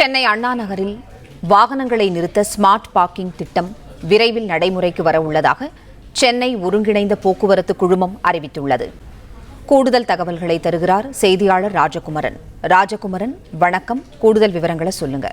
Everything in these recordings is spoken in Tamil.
சென்னை அண்ணா நகரில் வாகனங்களை நிறுத்த ஸ்மார்ட் பார்க்கிங் திட்டம் விரைவில் நடைமுறைக்கு வர உள்ளதாக சென்னை ஒருங்கிணைந்த போக்குவரத்து குழுமம் அறிவித்துள்ளது. கூடுதல் தகவல்களை தருகிறார் செய்தியாளர் ராஜகுமரன். ராஜகுமரன், வணக்கம். கூடுதல் விவரங்களை சொல்லுங்க.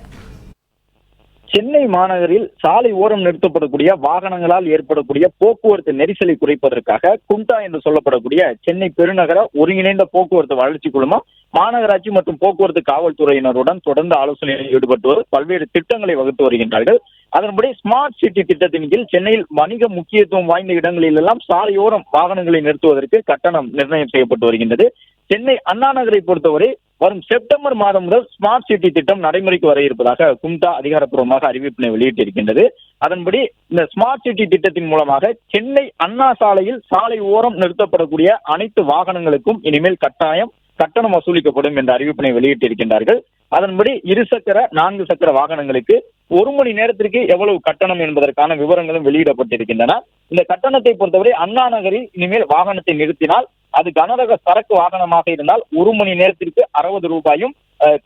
சென்னை மாநகரில் சாலை ஓரம் நிறுத்தப்படக்கூடிய வாகனங்களால் ஏற்படக்கூடிய போக்குவரத்து நெரிசலை குறைப்பதற்காக குண்டா என்று சொல்லப்படக்கூடிய சென்னை பெருநகர ஒருங்கிணைந்த போக்குவரத்து வளர்ச்சி குழுமம் மாநகராட்சி மற்றும் போக்குவரத்து காவல்துறையினருடன் தொடர்ந்து ஆலோசனையில் ஈடுபட்டு பல்வேறு திட்டங்களை வகுத்து வருகின்றார்கள். அதன்படி ஸ்மார்ட் சிட்டி திட்டத்தின் கீழ் சென்னையில் வணிக முக்கியத்துவம் வாய்ந்த இடங்களில் எல்லாம் சாலையோரம் வாகனங்களை நிறுத்துவதற்கு கட்டணம் நிர்ணயம் செய்யப்பட்டு வருகின்றது. சென்னை அண்ணா நகரை பொறுத்தவரை வரும் செப்டம்பர் மாதம் முதல் ஸ்மார்ட் சிட்டி திட்டம் நடைமுறைக்கு வர இருப்பதாக கும்டா அதிகாரப்பூர்வமாக அறிவிப்பினை வெளியிட்டிருக்கின்றது. அதன்படி இந்த ஸ்மார்ட் சிட்டி திட்டத்தின் மூலமாக சென்னை அண்ணா சாலையில் சாலை ஓரம் நிறுத்தப்படக்கூடிய அனைத்து வாகனங்களுக்கும் இனிமேல் கட்டணம் வசூலிக்கப்படும் என்ற அறிவிப்பினை வெளியிட்டிருக்கின்றார்கள். அதன்படி 2 சக்கர 4 சக்கர வாகனங்களுக்கு 1 மணி நேரத்திற்கு எவ்வளவு கட்டணம் என்பதற்கான விவரங்களும் வெளியிடப்பட்டிருக்கின்றன. இந்த கட்டணத்தை பொறுத்தவரை அண்ணா நகரில் இனிமேல் வாகனத்தை நிறுத்தினால் அது கனரக சரக்கு வாகனமாக இருந்தால் 1 மணி நேரத்திற்கு 60 ரூபாயும்,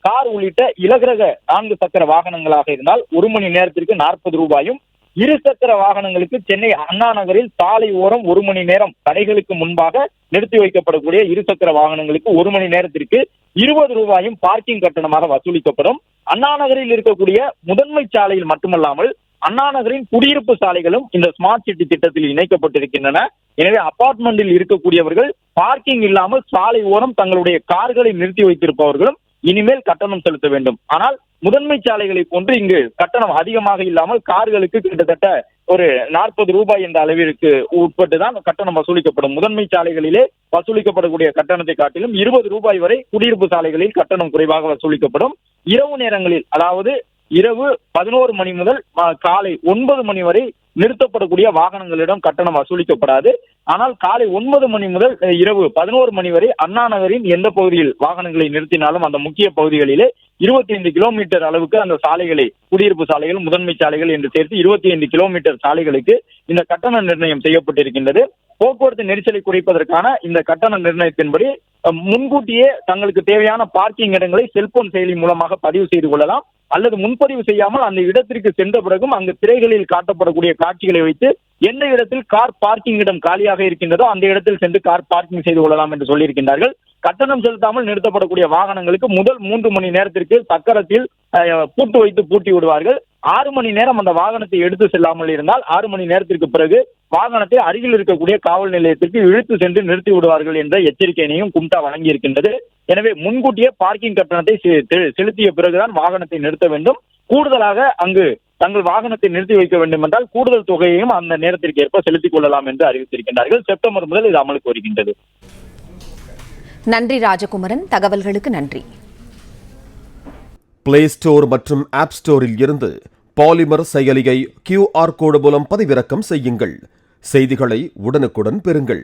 கார் உள்ளிட்ட இலகுரக 4 சக்கர வாகனங்களாக இருந்தால் 1 மணி நேரத்திற்கு 40 ரூபாயும், 2 சக்கர வாகனங்களுக்கு சென்னை அண்ணா நகரில் சாலை ஓரம் 1 மணி நேரம் கடைகளுக்கு முன்பாக நிறுத்தி வைக்கப்படக்கூடிய 2 சக்கர வாகனங்களுக்கு 1 மணி நேரத்திற்கு 20 ரூபாயும் பார்க்கிங் கட்டணமாக வசூலிக்கப்படும். அண்ணா நகரில் இருக்கக்கூடிய முதன்மை சாலையில் மட்டுமல்லாமல் அண்ணா நகரின் குடியிருப்பு சாலைகளும் இந்த ஸ்மார்ட் சிட்டி திட்டத்தில் இணைக்கப்பட்டிருக்கின்றன. எனவே அபார்ட்மெண்டில் இருக்கக்கூடியவர்கள் பார்க்கிங் இல்லாமல் சாலை ஓரம் தங்களுடைய கார்களை நிறுத்தி வைத்திருப்பவர்களும் இனிமேல் கட்டணம் செலுத்த வேண்டும். ஆனால் முதன்மை சாலைகளை போன்று இங்கு கட்டணம் அதிகமாக இல்லாமல் கார்களுக்கு கிட்டத்தட்ட ஒரு 40 ரூபாய் என்ற அளவிற்கு உட்பட்டுதான் கட்டணம் வசூலிக்கப்படும். முதன்மை சாலைகளிலே வசூலிக்கப்படக்கூடிய கட்டணத்தை காட்டிலும் 20 ரூபாய் வரை குடியிருப்பு சாலைகளில் கட்டணம் குறைவாக வசூலிக்கப்படும். இரவு நேரங்களில், அதாவது இரவு 11 மணி முதல் காலை 9 மணி வரை நிறுத்தப்படக்கூடிய வாகனங்களிடம் கட்டணம் வசூலிக்கப்படாது. ஆனால் காலை 9 மணி முதல் இரவு 11 மணி வரை அண்ணா நகரின் எந்த பகுதியில் வாகனங்களை நிறுத்தினாலும் அந்த முக்கிய பகுதிகளிலே 25 கிலோமீட்டர் அளவுக்கு அந்த சாலைகளை, குடியிருப்பு சாலைகள் முதன்மை சாலைகள் என்று சேர்த்து 25 கிலோமீட்டர் சாலைகளுக்கு இந்த கட்டண நிர்ணயம் செய்யப்பட்டிருக்கின்றது. போக்குவரத்து நெரிசலை குறைப்பதற்கான இந்த கட்டண நிர்ணயத்தின்படி முன்கூட்டியே தங்களுக்கு தேவையான பார்க்கிங் இடங்களை செல்போன் செயலி மூலமாக பதிவு செய்து கொள்ளலாம். அல்லது முன்பதிவு செய்யாமல் அந்த இடத்திற்கு சென்ற பிறகும் அங்கு திரைகளில் காட்டப்படக்கூடிய காட்சிகளை வைத்து எந்த இடத்தில் கார் பார்க்கிங் இடம் காலியாக இருக்கின்றதோ அந்த இடத்தில் சென்று கார் பார்க்கிங் செய்து கொள்ளலாம் என்று சொல்லியிருக்கின்றார்கள். கட்டணம் செலுத்தாமல் நிறுத்தப்படக்கூடிய வாகனங்களுக்கு முதல் 3 மணி நேரத்திற்கு சக்கரத்தில் பூட்டு வைத்து பூட்டி விடுவார்கள். 6 மணி நேரம் அந்த வாகனத்தை எடுத்து செல்லாமல் இருந்தால் 6 மணி நேரத்திற்கு பிறகு வாகனத்தை அருகில் இருக்கக்கூடிய காவல் நிலையத்திற்கு இழுத்து சென்று நிறுத்தி விடுவார்கள் என்ற எச்சரிக்கையினையும் கும்டா வழங்கி இருக்கின்றது. எனவே முன்கூட்டியே பார்க்கிங் கட்டணத்தை செலுத்திய பிறகுதான் வாகனத்தை நிறுத்த வேண்டும். கூடுதலாக அங்கு தங்கள் வாகனத்தை நிறுத்தி வைக்க வேண்டும் என்றால் கூடுதல் தொகையையும் அந்த நேரத்திற்கு ஏற்ப செலுத்திக் கொள்ளலாம் என்று அறிவித்திருக்கின்றார்கள். செப்டம்பர் முதல் இது அமலுக்கு வருகின்றது. நன்றி ராஜகுமரன், தகவல்களுக்கு நன்றி. பிளே ஸ்டோர் மற்றும் ஆப் ஸ்டோரில் இருந்து பாலிமர் செயலியை QR கோடு மூலம் பதிவிறக்கம் செய்யுங்கள். செய்திகளை உடனுக்குடன் பெறுங்கள்.